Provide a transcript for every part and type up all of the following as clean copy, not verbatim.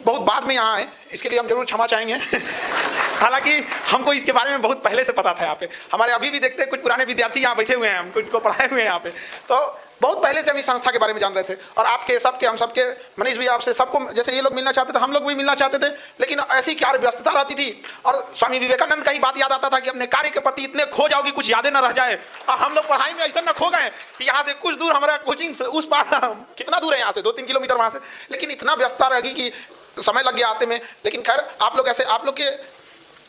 बहुत बाद में यहाँ आए, इसके लिए हम जरूर क्षमा चाहेंगे। हालांकि हमको इसके बारे में बहुत पहले से पता था। यहाँ पे हमारे अभी भी देखते हैं कुछ पुराने विद्यार्थी यहाँ बैठे हुए हैं, हमको इनको पढ़ाए हुए हैं यहाँ पे, तो बहुत पहले से हम इस संस्था के बारे में जान रहे थे। और आपके सबके, हम सबके, मनीष भी आपसे सबको, जैसे ये लोग मिलना चाहते थे हम लोग भी मिलना चाहते थे, लेकिन ऐसी क्या व्यस्तता रहती थी। और स्वामी विवेकानंद का ही बात याद आता था कि अपने कार्य के प्रति इतने खो जाओ कि कुछ यादें न रह जाए। और हम लोग पढ़ाई में ऐसा न खो गए कि यहाँ से कुछ दूर हमारा कोचिंग से उस पार, कितना दूर है यहाँ से, 2-3 किलोमीटर वहाँ से, लेकिन इतना व्यस्तता रहेगी कि समय लग गया आते में। लेकिन खैर आप लोग ऐसे, आप लोग के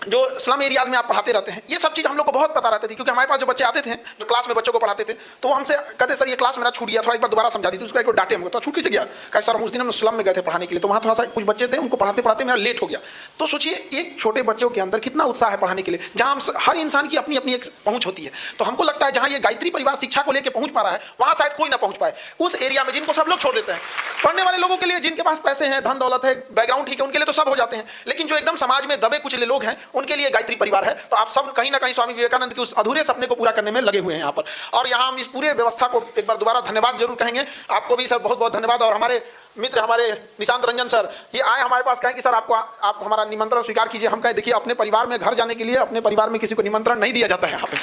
जो स्लम एरियाज में आप पढ़ाते रहते हैं, ये सब चीज़ हम लोग को बहुत पता रहती थी, क्योंकि हमारे पास जो बच्चे आते थे, जो क्लास में बच्चों को पढ़ाते थे, तो वो हमसे कहते सर ये क्लास मेरा छूट गया, थोड़ा एक बार दोबारा समझा दी थी। उसका एक डांटे हमको, तो छूट कैसे गया? कहा सर हम उस दिन हम स्लम में गए थे पढ़ाने के लिए, तो वहाँ थोड़ा सा कुछ बच्चे थे, उनको पढ़ाते पढ़ाते मेरा लेट हो गया। तो सोचिए एक छोटे बच्चों के अंदर कितना उत्साह है पढ़ाने के लिए, जहाँ हर इंसान की अपनी अपनी एक पहुँच होती है। तो हमको लगता है जहाँ ये गायत्री परिवार शिक्षा को लेकर पहुँच पा रहा है, वहाँ शायद कोई ना पहुँच पाए। उस एरिया में जिनको सब लोग छोड़ देते हैं, पढ़ने वाले लोगों के लिए, जिनके पास पैसे हैं, धन दौलत है, बैकग्राउंड ठीक है, उनके लिए तो सब हो जाते हैं, लेकिन जो एकदम समाज में दबे कुचले लोग हैं, उनके लिए गायत्री परिवार है। तो आप सब कहीं ना कहीं स्वामी विवेकानंद के उस अधूरे सपने को पूरा करने में लगे हुए हैं यहाँ पर। और यहाँ हम इस पूरे व्यवस्था को एक बार दोबारा धन्यवाद जरूर कहेंगे। आपको भी सर बहुत बहुत धन्यवाद। और हमारे मित्र, हमारे निशांत रंजन सर, ये आए हमारे पास, कहें कि सर आपको, आप हमारा निमंत्रण स्वीकार कीजिए। हम कहें देखिए अपने परिवार में घर जाने के लिए अपने परिवार में किसी को निमंत्रण नहीं दिया जाता है यहाँ पे।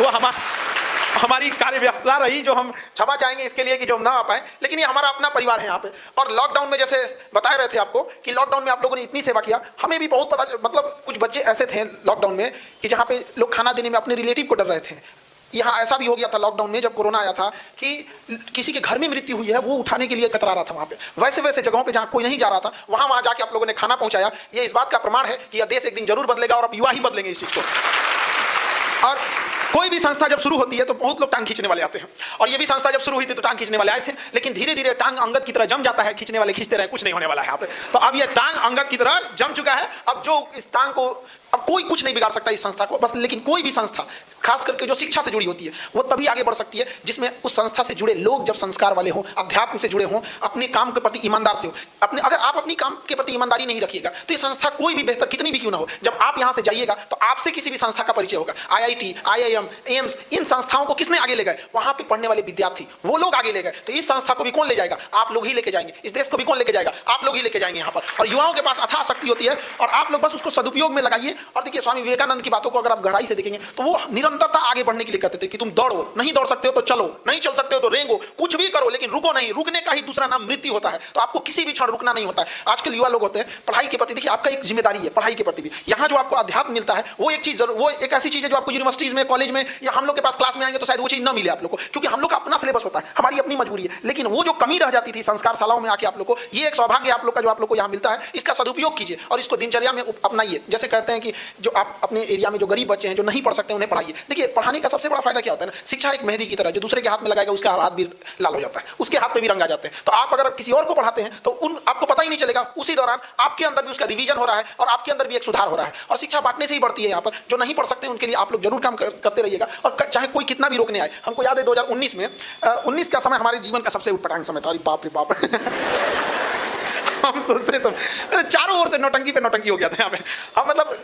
वो हमारी कार्य व्यस्तता रही, जो हम क्षमा चाहेंगे इसके लिए कि जो हम ना आ पाए, लेकिन ये हमारा अपना परिवार है यहाँ पे। और लॉकडाउन में जैसे बता रहे थे आपको कि लॉकडाउन में आप लोगों ने इतनी सेवा किया, हमें भी बहुत पता, मतलब कुछ बच्चे ऐसे थे लॉकडाउन में कि जहाँ पे लोग खाना देने में अपने रिलेटिव को डर रहे थे। यहाँ ऐसा भी हो गया था लॉकडाउन में, जब कोरोना आया था, कि किसी के घर में मृत्यु हुई है, वो उठाने के लिए कतरा रहा था वहाँ पे। वैसे वैसे जगहों पे जहाँ कोई नहीं जा रहा था, वहाँ जाके आप लोगों ने खाना पहुँचाया। ये इस बात का प्रमाण है कि यह देश एक दिन जरूर बदलेगा, और अब युवा ही बदलेंगे इस चीज़ को। और कोई भी संस्था जब शुरू होती है तो बहुत लोग टांग खींचने वाले आते हैं, और ये भी संस्था जब शुरू हुई थी तो टांग खींचने वाले आए थे, लेकिन धीरे धीरे टांग अंगद की तरह जम जाता है, खींचने वाले खींचते रहे, कुछ नहीं होने वाला है यहाँ पे। तो अब ये टांग अंगद की तरह जम चुका है। अब जो इस टांग को, अब कोई कुछ नहीं बिगाड़ सकता इस संस्था को बस। लेकिन कोई भी संस्था, खास करके जो शिक्षा से जुड़ी होती है, वो तभी आगे बढ़ सकती है जिसमें उस संस्था से जुड़े लोग जब संस्कार वाले हों, अध्यात्म से जुड़े हों, अपने काम के प्रति ईमानदार से हो। अपने, अगर आप अपनी काम के प्रति ईमानदारी नहीं रखिएगा तो ये संस्था कोई भी बेहतर कितनी भी क्यों ना हो, जब आप यहाँ से जाइएगा तो आपसे किसी भी संस्था का परिचय होगा। IIT, IIM, एम्स, इन संस्थाओं को किसने आगे ले गए? वहाँ पे पढ़ने वाले विद्यार्थी, वो लोग आगे ले गए। तो इस संस्था को भी कौन ले जाएगा? आप लोग ही लेके जाएंगे। इस देश को भी कौन लेके जाएगा? आप लोग ही लेके जाएंगे यहाँ पर। और युवाओं के पास अथाह शक्ति होती है, और आप लोग बस उसको सदुपयोग में लगाइए। और देखिए स्वामी विवेकानंद की बातों को अगर आप गहराई से देखेंगे तो वो निरंतरता आगे बढ़ने के लिए कहते थे कि तुम दौड़ो, नहीं दौड़ सकते हो तो चलो, नहीं चल सकते हो तो रेंगो, कुछ भी करो, लेकिन रुको नहीं। रुकने का ही दूसरा नाम मृत्यु होता है। तो आपको किसी भी क्षण रुकना नहीं होता है। आजकल युवा लोग होते हैं पढ़ाई के प्रति, देखिए आपका एक जिम्मेदारी है पढ़ाई के प्रति भी। यहाँ जो आपको अध्यात्म मिलता है वो एक चीज, वो एक ऐसी चीज है जो आपको यूनिवर्सिटीज में, कॉलेज में, या हम लोग के पास क्लास में आएंगे तो शायद वो चीज ना मिले आप लोग को, क्योंकि हम लोग का अपना सिलेबस होता है, हमारी अपनी मजबूरी है। लेकिन वो जो कमी रह जाती थी संस्कार शालाओं में आके आप लोग को, ये एक सौभाग्य आप लोग का जो आप लोग को यहाँ मिलता है, इसका सदुपयोग कीजिए और इसको दिनचर्या में अपनाइए। जैसे कहते हैं कि जो आप अपने एरिया में जो गरीब बच्चे हैं, जो नहीं पढ़ सकते, उन्हें पढ़ाइए। देखिए पढ़ाने का सबसे बड़ा फायदा क्या होता है ना, शिक्षा एक मेहंदी की तरह, जो दूसरे के हाथ में लगाएगा उसका हाथ भी लाल हो जाता है, उसके हाथ पे भी रंग आ जाते हैं। तो आप अगर किसी और को पढ़ाते हैं तो आपको पता ही नहीं चलेगा, उसी दौरान आपके अंदर भी उसका रिवीजन हो रहा है और आपके अंदर भी एक सुधार हो रहा है। और शिक्षा बांटने से ही बढ़ती है। यहाँ पर जो नहीं पढ़ सकते उनके लिए आप लोग जरूर काम करते रहिएगा, और चाहे कोई कितना भी रोकने आए। हमको याद है 2019 में, 19 का समय हमारे जीवन का सबसे उटपटांग समय था। बाप रे बाप हम सोचते तो चारों ओर से नौटंकी पे नौटंकी हो गया था यहाँ पे। हम मतलब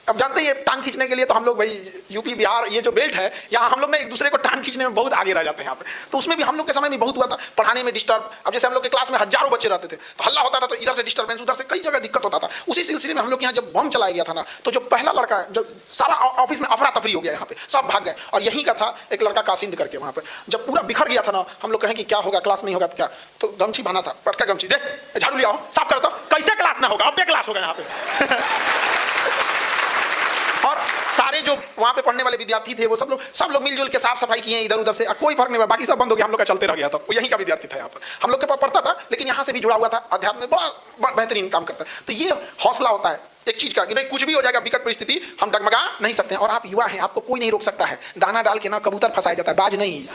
अब जानते हैं टांग खींचने के लिए तो हम लोग भाई यूपी बिहार ये जो बेल्ट है, यहाँ हम लोग ने एक दूसरे को टांग खींचने में बहुत आगे रह जाते हैं यहाँ पे। तो उसमें भी हम लोग के समय में बहुत हुआ था, पढ़ाने में डिस्टर्ब। अब जैसे हम लोग के क्लास में हजारों बच्चे रहते थे तो हल्ला होता था, तो इधर से डिस्टर्बेंस, उधर से कई जगह दिक्कत होता था। उसी सिलसिले में हम लोग यहाँ जब बम चलाया गया था ना, तो जो पहला लड़का, जो सारा ऑफिस में अफरा तफरी हो गया, यहाँ पे सब भाग गए। और यहीं का था एक लड़का कासिंद करके, वहाँ पे जब पूरा बिखर गया था ना, हम लोग कहें कि क्या होगा, क्लास नहीं होगा तो क्या, तो गमछी बांधा था, पटका गमछी, देख झाड़ू लिया साफ करता, कैसे क्लास ना होगा, अब क्लास होगा यहाँ पे और सारे जो वहाँ पे पढ़ने वाले विद्यार्थी थे वो सब लोग मिलजुल के साफ सफाई किए इधर उधर से, कोई फर्क नहीं हुआ, बाकी सब बंद हो गया, हम लोग का चलते रह गया था। वो यहीं का विद्यार्थी था यहाँ पर, हम लोग के पास पढ़ता था, लेकिन यहाँ से भी जुड़ा हुआ था, अध्यात्म में बड़ा बेहतरीन काम करता है। तो ये हौसला होता है एक चीज का कि नहीं, कुछ भी हो जाएगा, विकट परिस्थिति, हम डगमगा नहीं सकते हैं। और आप युवा हैं, आपको कोई नहीं रोक सकता है। दाना डाल के ना कबूतर फंसाया जाता है, बाज नहीं।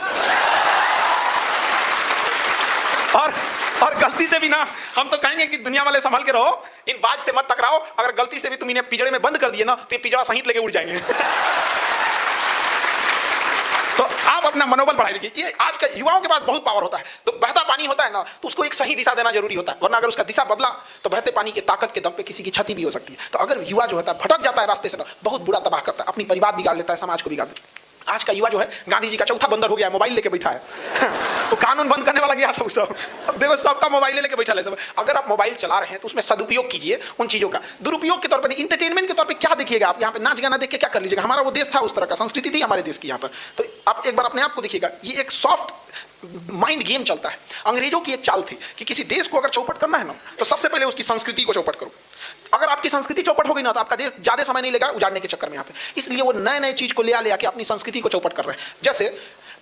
और गलती से भी ना, हम तो कहेंगे कि दुनिया वाले संभल के रहो, इन बाज से मत टकराओ। अगर गलती से भी तुम इन्हें पिंजड़े में बंद कर दिए ना, तो ये पिंजड़ा सहित लेके उड़ जाएंगे। तो आप अपना मनोबल बढ़ाए रखिए। ये आज के युवाओं के पास बहुत पावर होता है। तो बहता पानी होता है ना, तो उसको एक सही दिशा देना जरूरी होता है, वरना अगर उसका दिशा बदला तो बहते पानी की ताकत के दम पे किसी की क्षति भी हो सकती है। तो अगर युवा जो होता है भटक जाता है रास्ते से ना, बहुत बुरा तबाह करता है, अपनी परिवार बिगाड़ लेता है, समाज को बिगाड़ देता है। आज का युवा जो है गांधी जी का चौथा बंदर हो गया है, मोबाइल लेके बैठा है। तो कानून बंद करने वाला गया सब। अब देखो सबका मोबाइल लेके बैठा है सब। अगर आप मोबाइल चला रहे हैं तो उसमें सदुपयोग कीजिए उन चीजों का। दुरुपयोग के तौर पर, इंटरटेनमेंट के तौर पर क्या देखिएगा आप यहाँ पे, नाच गाना देख के क्या कर लीजिएगा। हमारा वो देश था, उस तरह का संस्कृति थी हमारे देश की यहाँ पर। तो आप एक बार अपने आप को देखिएगा, ये एक सॉफ्ट माइंड गेम चलता है। अंग्रेजों की एक चाल थी कि किसी देश को अगर चौपट करना है ना तो सबसे पहले उसकी संस्कृति को चौपट करो। अगर आपकी संस्कृति चौपट हो गई ना तो आपका देश ज्यादा समय नहीं लेगा उजाड़ने के चक्कर में यहाँ पे। इसलिए वो नए नए चीज को ले आके अपनी संस्कृति को चौपट कर रहे हैं। जैसे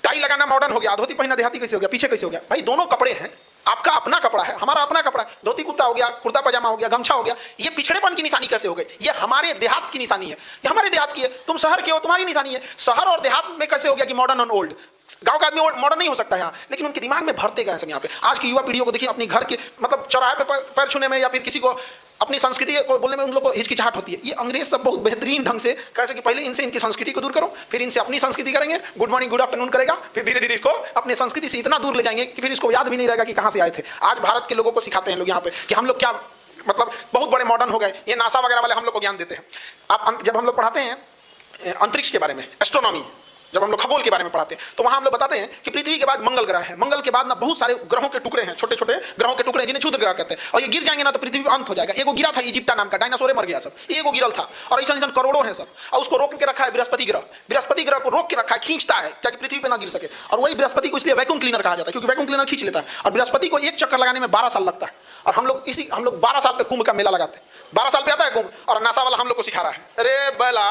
टाई लगाना मॉडर्न हो गया, धोती पहनना देहाती कैसे हो गया, पीछे कैसे हो गया। भाई दोनों कपड़े हैं, आपका अपना कपड़ा है, हमारा अपना कपड़ा है। धोती कुर्ता हो गया, कुर्ता पजामा हो गया, गमछा हो गया, ये पिछड़ेपन की निशानी कैसे हो गई? ये हमारे देहात की निशानी है, ये हमारे देहात की है। तुम शहर के हो, तुम्हारी निशानी है। शहर और देहात में कैसे हो गया कि मॉडर्न और ओल्ड? गांव का आदमी मॉडर्न नहीं हो सकता यहाँ, लेकिन उनके दिमाग में भरते गए सब यहाँ पे। आज की युवा पीढ़ियों को देखिए, अपनी घर के मतलब चौराहे पे पैर छूने में या फिर किसी को अपनी संस्कृति को बोलने में उन लोगों को हिचकिचाहट होती है। ये अंग्रेज सब बहुत बेहतरीन ढंग से कैसे कि पहले इनसे इनकी संस्कृति को दूर करो, फिर इनसे अपनी संस्कृति करेंगे, गुड मॉर्निंग गुड आफ्टरनून करेगा, फिर धीरे धीरे इसको अपनी संस्कृति से इतना दूर ले जाएंगे कि फिर इसको याद भी नहीं रहेगा कि कहाँ से आए थे। आज भारत के लोगों को सिखाते हैं लोग यहाँ पे कि हम लोग क्या मतलब बहुत बड़े मॉडर्न हो गए। ये नासा वगैरह वाले हम लोग को ज्ञान देते हैं। आप जब हम लोग पढ़ाते हैं अंतरिक्ष के बारे में, एस्ट्रोनॉमी, जब हम लोग खगोल के बारे में पढ़ाते हैं तो वहां हम लोग बताते हैं कि पृथ्वी के बाद मंगल ग्रह है, मंगल के बाद ना बहुत सारे ग्रहों के टुकड़े हैं, छोटे छोटे ग्रहों के टुकड़े जिन्हें क्षुद्र ग्रह कहते हैं, और ये गिर जाएंगे ना तो पृथ्वी अंत हो जाएगा। एगो गिरा था इजिप्टा नाम का, डायनासोर मर गया सब, एगो गिरल था, और ऐसा करोड़ों है सब, और उसको रोक के रखा है बृहस्पति ग्रह। बृहस्पति ग्रह को रोक के रखा है, खींचता है ताकि पृथ्वी पे ना गिर सके। और वही बृहस्पति को इसलिए वैक्यूम क्लीनर कहा जाता है, क्योंकि वैक्यूम क्लीनर खींच लेता है। और बृहस्पति को एक चक्कर लगाने में 12 साल लगता है, और हम लोग 12 साल पे कुंभ का मेला लगाते हैं। 12 साल पे आता है कुंभ, और नासा वाला हम लोग को सिखा रहा है। अरे बला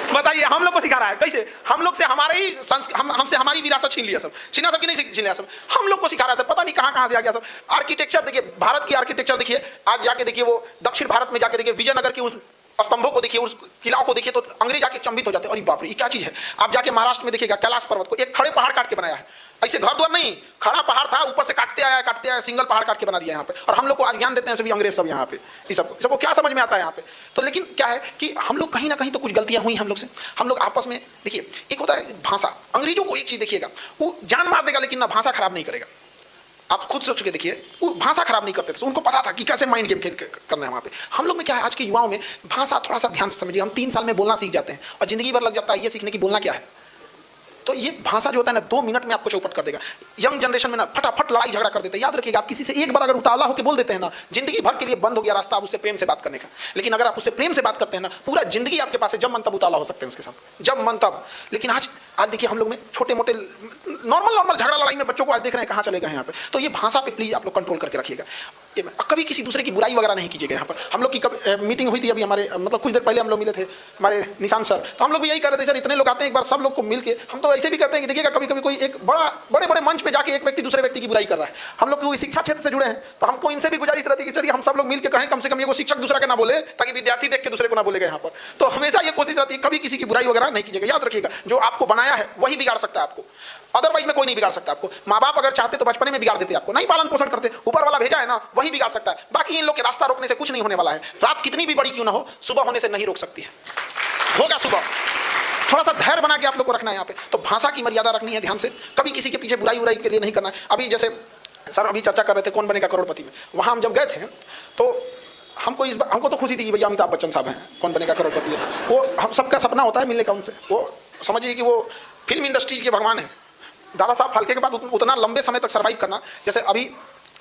बताइए, हम लोग को सिखा रहा है कैसे? हम लोग से हमारे ही हमसे हमारी विरासत छीन लिया सब, छीना सब कि नहीं छीन लिया सब, हम लोग को सिखा रहा था। पता नहीं कहां से आ गया सब। आर्किटेक्चर देखिए, भारत की आर्किटेक्चर देखिए, आज जाके देखिए वो दक्षिण भारत में जाके देखिए, विजयनगर की उस स्तंभों को देखिए, उस किलाओं को देखिए, तो अंग्रेज आके चंबित हो जाते हैं। अरे बाप रे, ये क्या चीज है? आप जाके महाराष्ट्र में देखिएगा, कैलाश पर्वत को एक खड़े पहाड़ काट के बनाया है। ऐसे घर द्वार नहीं, खड़ा पहाड़ था, ऊपर से काटते आया, सिंगल पहाड़ काट के बना दिया यहाँ पे। और हम लोग को आज ज्ञान देते हैं सभी अंग्रेज सब यहाँ पे। ये सबको क्या समझ में आता है यहाँ पे? तो लेकिन क्या है कि हम लोग कहीं ना कहीं तो कुछ गलतियां हुई हम लोग से। हम लोग आपस में देखिए, एक होता है भाषा। अंग्रेजों को एक चीज देखिएगा, वो जान मार देगा लेकिन ना भाषा खराब नहीं करेगा। आप खुद सोच के देखिए, वो भाषा खराब नहीं करते थे, उनको पता था कि कैसे माइंड गेम खेल करना है वहाँ पे। हम लोग में क्या है, आज के युवाओं में भाषा थोड़ा सा ध्यान से समझिए। हम 3 साल में बोलना सीख जाते हैं और जिंदगी भर लग जाता है ये सीखने की बोलना क्या है। तो ये भाषा जो होता है ना, 2 मिनट में आपको चौपट कर देगा। यंग जनरेशन में ना फटाफट लड़ाई झगड़ा कर देते हैं। याद रखिएगा, आप किसी से एक बार अगर उतावला होकर बोल देते हैं ना, जिंदगी भर के लिए बंद हो गया रास्ता आप उससे प्रेम से बात करने का। लेकिन अगर आप उससे प्रेम से बात करते हैं ना, पूरा जिंदगी आपके पास है, जब मन तब उतावला हो सकते हैं उसके साथ, जब मन तब। लेकिन आज देखिए, हम लोग में छोटे मोटे नॉर्मल झगड़ा लड़ाई में बच्चों को आज देख रहे हैं कहाँ चले गए यहाँ पे। तो ये भाषा पे प्लीज आप लोग कंट्रोल करके रखिएगा। कभी किसी दूसरे की बुराई वगैरह नहीं कीजिएगा। यहाँ पर हम लोग की मीटिंग हुई थी अभी, हमारे मतलब कुछ देर पहले हम लोग मिले थे, हमारे निशांत सर। तो हम लोग भी यही कर रहे थे, सर इतने लोग आते हैं, एक बार सब लोग को मिलके हम तो ऐसे भी करते हैं कि देखिएगा, कभी कभी कोई एक बड़े मंच पे जाके एक व्यक्ति दूसरे व्यक्ति की बुराई कर रहा है। हम लोग कोई शिक्षा क्षेत्र से जुड़े हैं तो हमको इनसे भी गुजारिश रहती है कि चलिए हम सब लोग मिलकर कहें, कम से कम ये शिक्षक दूसरा का ना बोले, ताकि विद्यार्थी देख के दूसरे को ना बोलेगा यहाँ पर। तो हमेशा ये कोशिश रहती है, कभी किसी की बुराई वगैरह नहीं कीजिएगा। याद रखिएगा, जो आपको बनाया है वही बिगाड़ सकता है आपको, अदरवाइज में कोई नहीं बिगाड़ सकता आपको। माँ बाप अगर चाहते तो बचपन में बिगाड़ देते आपको, नहीं पालन पोषण करते, ऊपर वाला भेजा है ना, वही बिगाड़ सकता है। बाकी इन लोग के रास्ता रोकने से कुछ नहीं होने वाला है। रात कितनी भी बड़ी क्यों ना हो, सुबह होने से नहीं रोक सकती है, होगा सुबह। थोड़ा सा धैर्य बना के आप लोग को रखना है यहाँ पे। तो भाषा की मर्यादा रखनी है ध्यान से, कभी किसी के पीछे बुराई के लिए नहीं करना है। अभी जैसे सर अभी चर्चा कर रहे थे कौन बनेगा करोड़पति में, वहाँ हम जब गए थे तो हमको तो खुशी थी कि भैया अमिताभ बच्चन साहब हैं, कौन बनेगा करोड़पति है। वो हम सबका सपना होता है मिलने का उनसे। वो समझिए कि वो फिल्म इंडस्ट्री के भगवान है। दादा साहब फाल्के के बाद उतना लंबे समय तक सर्वाइव करना, जैसे अभी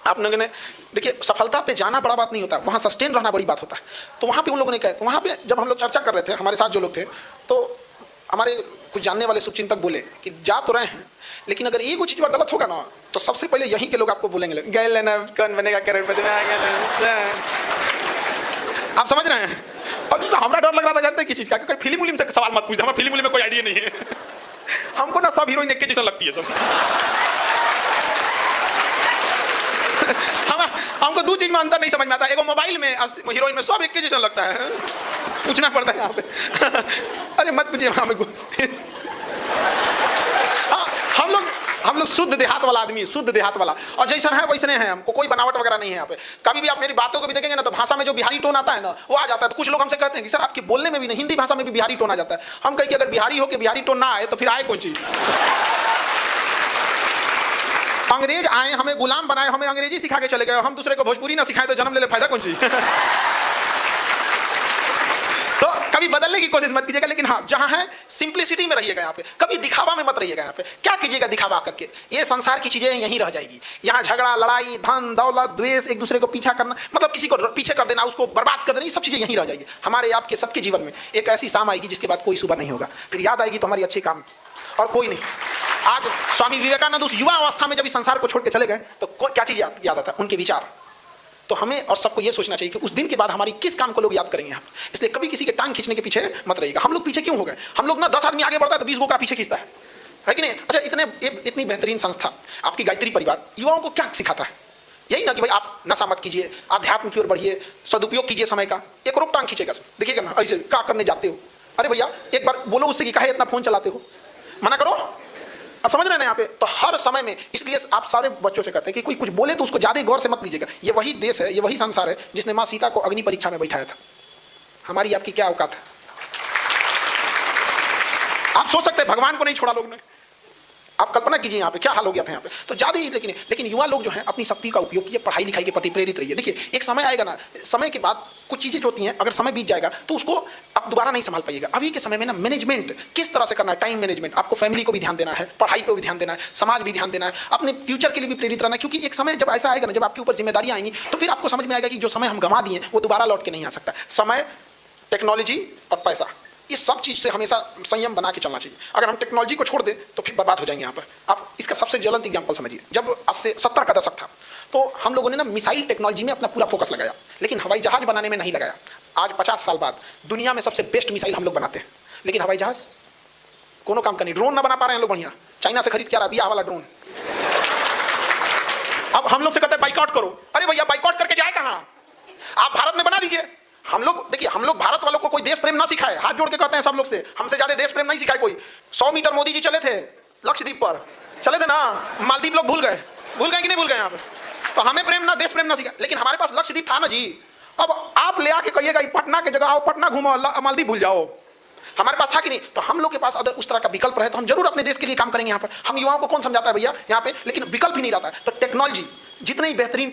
आप लोगों ने देखिए, सफलता पे जाना बड़ा बात नहीं होता, वहाँ सस्टेन रहना बड़ी बात होता है। तो वहाँ पे उन लोगों ने कहा, तो वहाँ पे जब हम लोग चर्चा कर रहे थे, हमारे साथ जो लोग थे, तो हमारे कुछ जानने वाले शुभचिंतक बोले कि जा तो रहे हैं, लेकिन अगर ये कुछ चीज़ गलत होगा ना, तो सबसे पहले यहीं के लोग आपको बोलेंगे, गए लेना कौन बनेगा करोड़पति में। आप समझ रहे हैं? और तो हमारा डर लग रहा था, जानते हैं किस चीज़ का, क्योंकि फिल्म से सवाल मत पूछना, हमें फिल्म में कोई आइडिया नहीं है। हमको ना सब हीरोइन एक के जैसा लगती है सब। हमको 2 चीज में अंतर नहीं समझ में आता, एगो मोबाइल में हीरोइन में सब एक के जैसा लगता है। पूछना पड़ता है यहाँ पे। अरे मत पूछिए हमको। हम लोग शुद्ध देहात वाला आदमी, शुद्ध देहात वाला, और जैसा है वैसने हैं, हमको कोई बनावट वगैरह नहीं है यहाँ पे। कभी भी आप मेरी बातों को भी देखेंगे ना, तो भाषा में जो बिहारी टोन आता है ना, वो आ जाता है। तो कुछ लोग हमसे कहते हैं कि सर आपके बोलने में भी नहीं, हिंदी भाषा में भी बिहारी टोन आ जाता है। हम कहें कि अगर बिहारी हो के बिहारी टोन ना आए तो फिर आए कौन चीज? अंग्रेज आए, हमें गुलाम बनाए, हमें अंग्रेजी सिखा के चले गए, हम दूसरे को भोजपुरी ना सिखाए तो जन्म ले ले फायदा कौन चीज? बनने की कोशिश मत कीजिएगा, लेकिन हाँ जहाँ है सिंप्लिसिटी में रहिएगा। यहाँ पे कभी दिखावा में मत रहिएगा। यहाँ पे क्या कीजिएगा दिखावा करके, ये संसार की चीजें यहीं रह जाएगी। यहाँ झगड़ा, लड़ाई, धन दौलत, द्वेष, एक दूसरे को पीछा करना, मतलब किसी को पीछे कर देना, उसको बर्बाद कर देना, ये सब चीजें यहीं रह जाएगी। हमारे आपके सबके जीवन में एक ऐसी शाम आएगी जिसके बाद कोई सुबह नहीं होगा, फिर याद आएगी तो हमारी अच्छे काम और कोई नहीं। आज स्वामी विवेकानंद उस युवा अवस्था में जब इस संसार को छोड़ के चले गए तो क्या चीज याद आता है? उनके विचार। तो हमें और सबको ये सोचना चाहिए कि उस दिन के बाद हमारी किस काम को लोग याद करेंगे। इसलिए कभी किसी के टांग खींचने के पीछे मत रहिएगा। हम लोग पीछे क्यों हो गए? हम लोग ना 10 आदमी आगे बढ़ता है तो 20 गोकरा पीछे खींचता है कि नहीं? अच्छा, इतनी बेहतरीन संस्था आपकी गायत्री परिवार युवाओं को क्या सिखाता है? यही ना कि भाई आप नशा मत कीजिए, अध्यात्म की ओर बढ़िए, सदुपयोग कीजिए समय का। एक रोक टांग खींचेगा, देखिएगा ना ऐसे क्या करने जाते हो। अरे भैया एक बार बोलो उससे कि काहे इतना फोन चलाते हो, मना करो। आप समझ रहे हैं ना यहाँ पे? तो हर समय में, इसलिए आप सारे बच्चों से कहते हैं कि कोई कुछ बोले तो उसको ज्यादा गौर से मत लीजिएगा। ये वही देश है, ये वही संसार है जिसने माँ सीता को अग्नि परीक्षा में बैठाया था। हमारी आपकी क्या औकात है? आप सोच सकते हैं भगवान को नहीं छोड़ा लोग ने। आप कल्पना कीजिए यहाँ पे क्या हाल हो गया था यहाँ पे। तो ज्यादा ही लेकिन युवा लोग जो हैं अपनी शक्ति का उपयोग किए, पढ़ाई लिखाई के प्रति प्रेरित रहिए। देखिए एक समय आएगा ना, समय के बाद कुछ चीजें जो होती हैं अगर समय बीत जाएगा तो उसको आप दोबारा नहीं संभाल पाइएगा। अभी के समय में ना मैनेजमेंट किस तरह से करना है, टाइम मैनेजमेंट, आपको फैमिली को भी ध्यान देना है, पढ़ाई को भी ध्यान देना है, समाज भी ध्यान देना है, अपने फ्यूचर के लिए भी प्रेरित रहना है। क्योंकि एक समय जब ऐसा आएगा ना, जब आपके ऊपर जिम्मेदारियां आएंगी तो फिर आपको समझ में आएगा कि जो समय हम गंवा दिए वो दोबारा लौट के नहीं आ सकता। समय, टेक्नोलॉजी और पैसा, इस सब चीज से हमेशा संयम बना के चलना चाहिए। अगर हम टेक्नोलॉजी को छोड़ दें तो फिर बर्बाद हो जाएंगे यहाँ पर। आप इसका सबसे ज्वलंत एग्जांपल समझिए, जब आज से 70 का दशक था तो हम लोगों ने ना मिसाइल टेक्नोलॉजी में अपना पूरा फोकस लगाया, लेकिन हवाई जहाज बनाने में नहीं लगाया। आज 50 साल बाद दुनिया में सबसे बेस्ट मिसाइल हम लोग बनाते हैं, लेकिन हवाई जहाज कोनो काम का नहीं। ड्रोन ना बना पा रहे हैं लोग बढ़िया, चाइना से खरीद के आ रहा है वाला ड्रोन। अब हम लोग से कहते हैं बाइकआउट करो। अरे भैया बाइकआउट करके जाए कहाँ? आप भारत में बना दीजिए। हम लोग देखिए, हम लोग भारत वालों को कोई देश प्रेम ना सिखाए, हाथ जोड़ के कहते हैं सब लोग से, हमसे ज्यादा देश प्रेम नहीं सिखाए कोई। 100 मीटर मोदी जी चले थे लक्षद्वीप पर, चले थे ना, मालदीव लोग भूल गए कि नहीं भूल गए यहाँ पे? तो हमें प्रेम ना, देश प्रेम ना सिखाए, लेकिन हमारे पास लक्षद्वीप था ना जी। अब आप ले आके कहिएगा पटना के जगह आओ, पटना घूमो, मालदीव भूल जाओ। हमारे पास था कि नहीं? तो हम लोग के पास अगर उस तरह का विकल्प रहे तो हम जरूर अपने देश के लिए काम करेंगे। यहाँ पर हम युवाओं को कौन समझाता है भैया यहाँ पे, लेकिन विकल्प ही नहीं रहता है। तो टेक्नोलॉजी जितनी बेहतरीन